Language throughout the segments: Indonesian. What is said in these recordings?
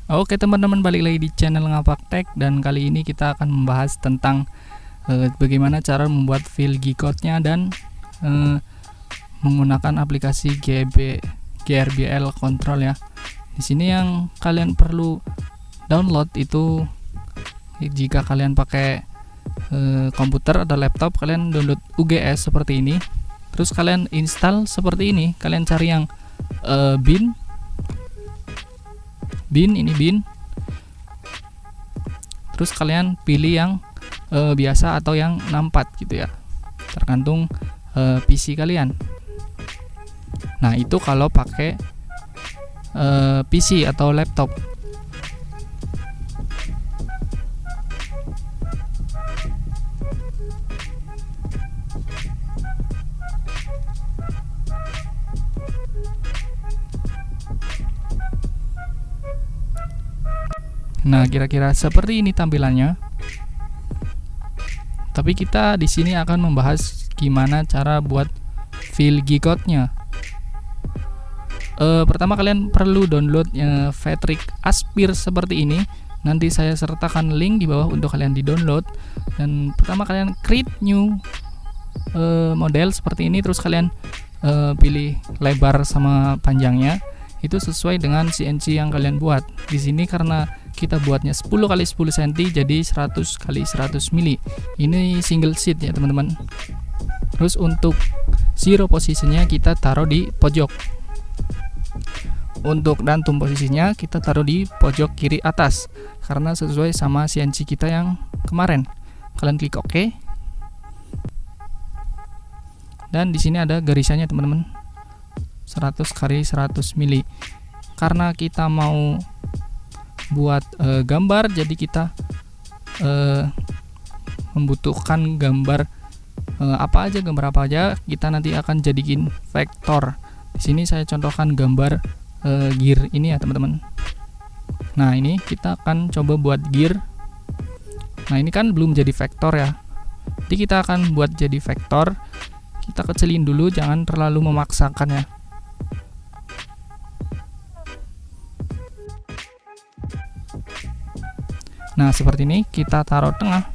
Oke teman-teman, balik lagi di channel Ngapak Tech, dan kali ini kita akan membahas tentang bagaimana cara membuat file G-code-nya dan menggunakan aplikasi GRBL Control ya. Di sini yang kalian perlu download itu, jika kalian pakai komputer atau laptop, kalian download UGS seperti ini. Terus kalian install seperti ini. Kalian cari yang bin. Terus kalian pilih yang biasa atau yang 64 gitu ya, tergantung PC kalian. Nah, itu kalau pakai PC atau laptop. Nah, kira-kira seperti ini tampilannya. Tapi kita di sini akan membahas gimana cara buat file G-code-nya. Pertama kalian perlu download Vectric Aspir seperti ini. Nanti saya sertakan link di bawah untuk kalian di-download. Dan pertama kalian create new model seperti ini, terus kalian pilih lebar sama panjangnya. Itu sesuai dengan CNC yang kalian buat. Di sini karena kita buatnya 10 x 10 cm, jadi 100 x 100 mili. Ini single sheet ya teman-teman. Terus untuk zero posisinya kita taruh di pojok. Untuk dantum posisinya kita taruh di pojok kiri atas, karena sesuai sama CNC kita yang kemarin. Kalian klik OK. Dan di sini ada garisannya teman-teman, 100 x 100 mili. Karena kita mau buat gambar, jadi kita membutuhkan gambar apa aja, kita nanti akan jadiin vektor. Di sini saya contohkan gambar gear ini ya teman-teman. Nah, ini kita akan coba buat gear. Nah, ini kan belum jadi vektor ya, jadi kita akan buat jadi vektor. Kita kecilin dulu, jangan terlalu memaksakan ya. Nah, seperti ini kita taruh tengah.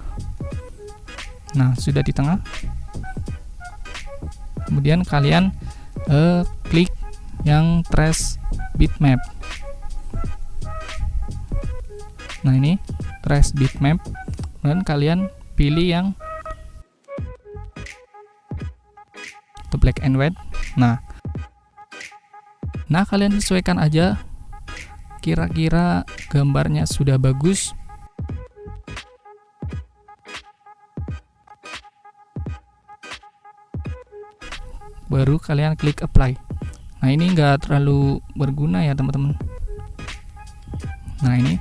Nah, sudah di tengah. Kemudian kalian klik yang trace bitmap. Nah, ini trace bitmap. Dan kalian pilih yang itu black and white. Nah, kalian sesuaikan aja. Kira-kira gambarnya sudah bagus. Baru kalian klik apply. Nah, ini enggak terlalu berguna ya teman-teman. Nah, ini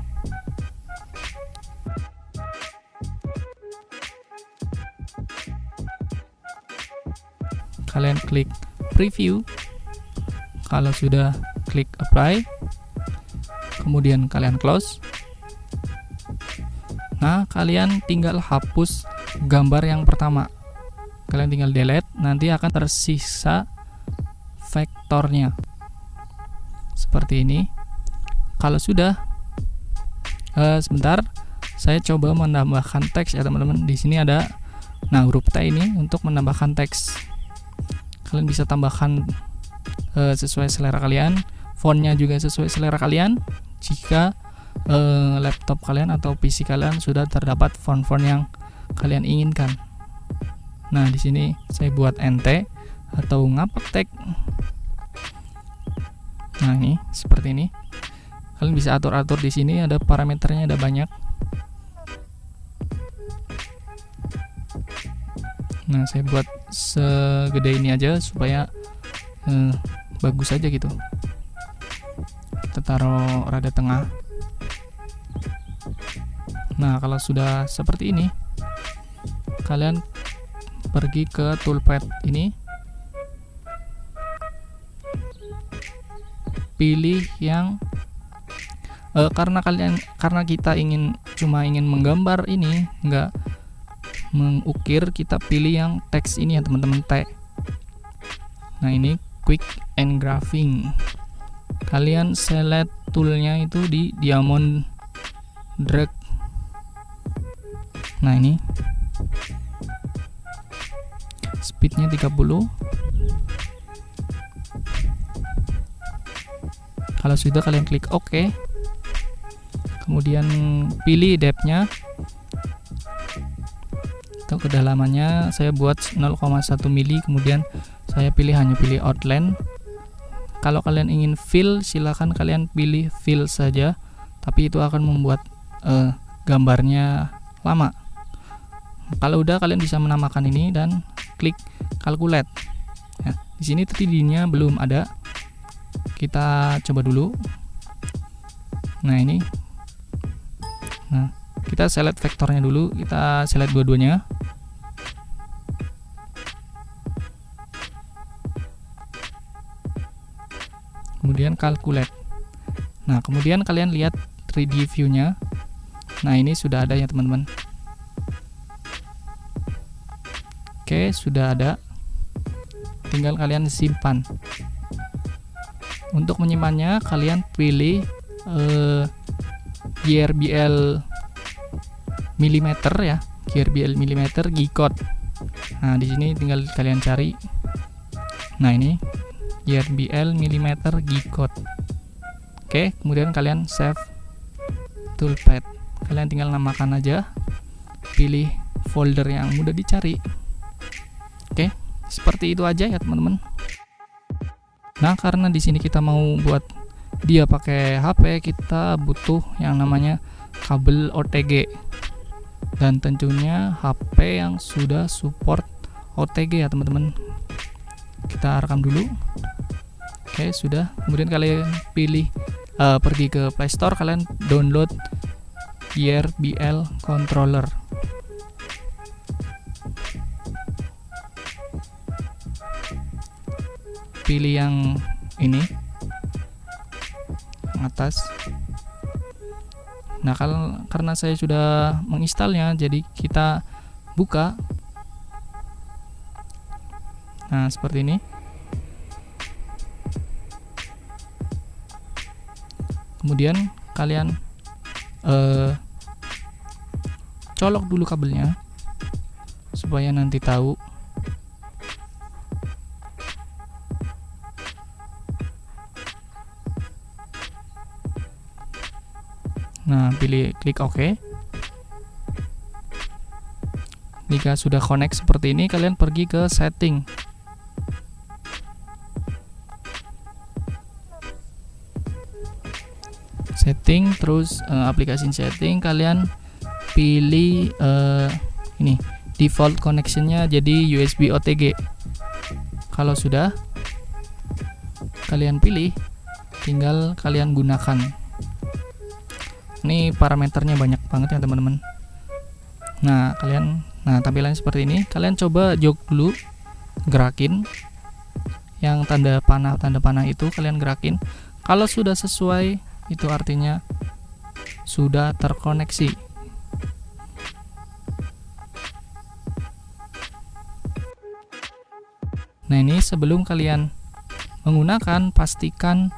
kalian klik preview. Kalau sudah klik apply, kemudian kalian close. Nah, kalian tinggal hapus gambar yang pertama. Kalian tinggal delete, nanti akan tersisa vektornya seperti ini. Kalau sudah, sebentar, saya coba menambahkan teks ya teman-teman. Di sini ada huruf T ini untuk menambahkan teks. Kalian bisa tambahkan sesuai selera kalian. Fontnya juga sesuai selera kalian. Jika laptop kalian atau PC kalian sudah terdapat font-font yang kalian inginkan. Nah, di sini saya buat NT atau Ngapak Tech. Nah, ini seperti ini. Kalian bisa atur-atur di sini, ada parameternya, ada banyak. Nah, saya buat segede ini aja supaya bagus aja gitu. Kita taruh rada tengah. Nah, kalau sudah seperti ini, kalian pergi ke toolpad ini, pilih yang karena kita cuma ingin menggambar ini, enggak mengukir, kita pilih yang teks ini ya teman-teman, T. Nah, ini quick engraphing. Kalian select toolnya itu di diamond drag. Nah, ini speednya 30. Kalau sudah, kalian klik OK. Kemudian pilih depth-nya. Untuk kedalamannya saya buat 0,1 mili. Kemudian saya hanya pilih outline. Kalau kalian ingin fill, silahkan kalian pilih fill saja, tapi itu akan membuat gambarnya lama. Kalau udah, kalian bisa menamakan ini dan klik calculate. Nah, di sini 3D-nya belum ada. Kita coba dulu. Nah, ini. Nah, kita select vektornya dulu. Kita select dua-duanya. Kemudian calculate. Nah, kemudian kalian lihat 3D view-nya. Nah, ini sudah ada ya, teman-teman. Oke, sudah ada. Tinggal kalian simpan. Untuk menyimpannya, kalian pilih GRBL milimeter ya, GRBL milimeter G-code. Nah, di sini tinggal kalian cari. Nah, ini GRBL milimeter G-code. Oke, kemudian kalian save toolpad. Kalian tinggal namakan aja. Pilih folder yang mudah dicari. Oke, seperti itu aja ya, teman-teman. Nah, karena di sini kita mau buat dia pakai HP, kita butuh yang namanya kabel OTG. Dan tentunya HP yang sudah support OTG ya, teman-teman. Kita rekam dulu. Oke, sudah. Kemudian kalian pilih pergi ke Play Store, kalian download GRBL controller. Pilih yang ini, yang atas. Nah, karena saya sudah menginstalnya, jadi kita buka. Nah, seperti ini. Kemudian kalian colok dulu kabelnya supaya nanti tahu. Nah, pilih klik OK. Jika sudah connect seperti ini, kalian pergi ke setting. Setting, terus aplikasi setting, kalian pilih ini default connectionnya jadi USB OTG. Kalau sudah, kalian pilih, tinggal kalian gunakan. Ini parameternya banyak banget ya, teman-teman. Nah, tampilannya seperti ini. Kalian coba jog dulu, gerakin yang tanda panah itu, kalian gerakin. Kalau sudah sesuai, itu artinya sudah terkoneksi. Nah, ini sebelum kalian menggunakan, pastikan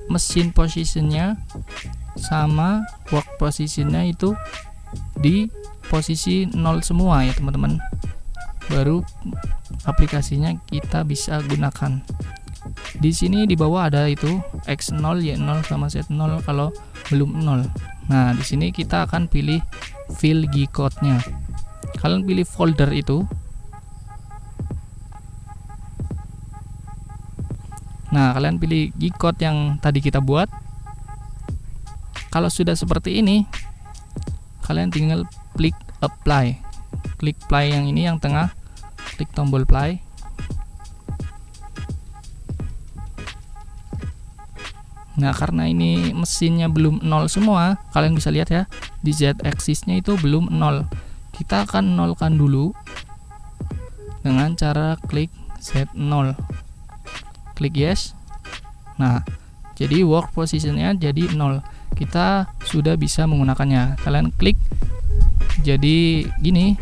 mesin positionnya sama work positionnya itu di posisi 0 semua ya, teman-teman. Baru aplikasinya kita bisa gunakan. Di sini di bawah ada itu X0, Y0 sama Z0 kalau belum 0. Nah, di sini kita akan pilih fill G-code-nya. Kalian pilih folder itu. Nah, kalian pilih G-code yang tadi kita buat. Kalau sudah seperti ini, kalian tinggal klik apply. Klik play yang ini, yang tengah. Klik tombol play. Nah, karena ini mesinnya belum 0 semua, kalian bisa lihat ya, di Z-axis-nya itu belum 0. Kita akan nolkan dulu dengan cara klik Z0. Klik yes. Nah, jadi work position-nya jadi 0. Kita sudah bisa menggunakannya. Kalian klik, jadi gini,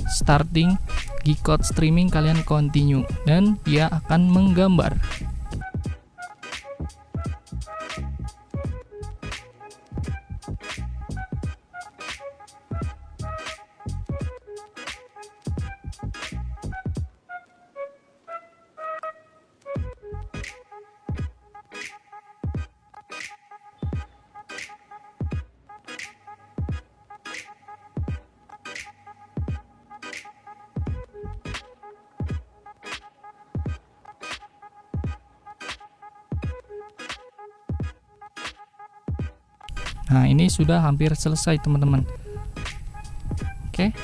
starting G-code streaming, kalian continue dan dia akan menggambar. Nah, ini sudah hampir selesai teman-teman. Oke.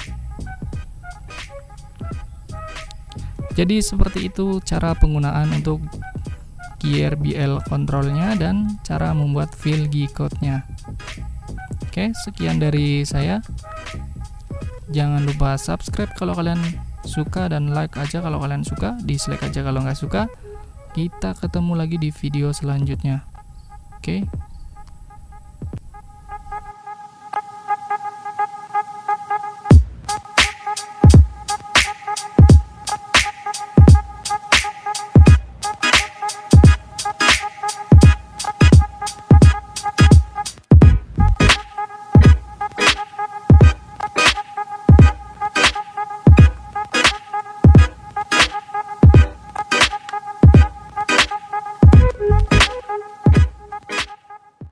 Jadi seperti itu cara penggunaan untuk GRBL controlnya dan cara membuat file G-code-nya. Oke, sekian dari saya. Jangan lupa subscribe kalau kalian suka dan like aja kalau kalian suka, dislike aja kalau nggak suka. Kita ketemu lagi di video selanjutnya. Oke.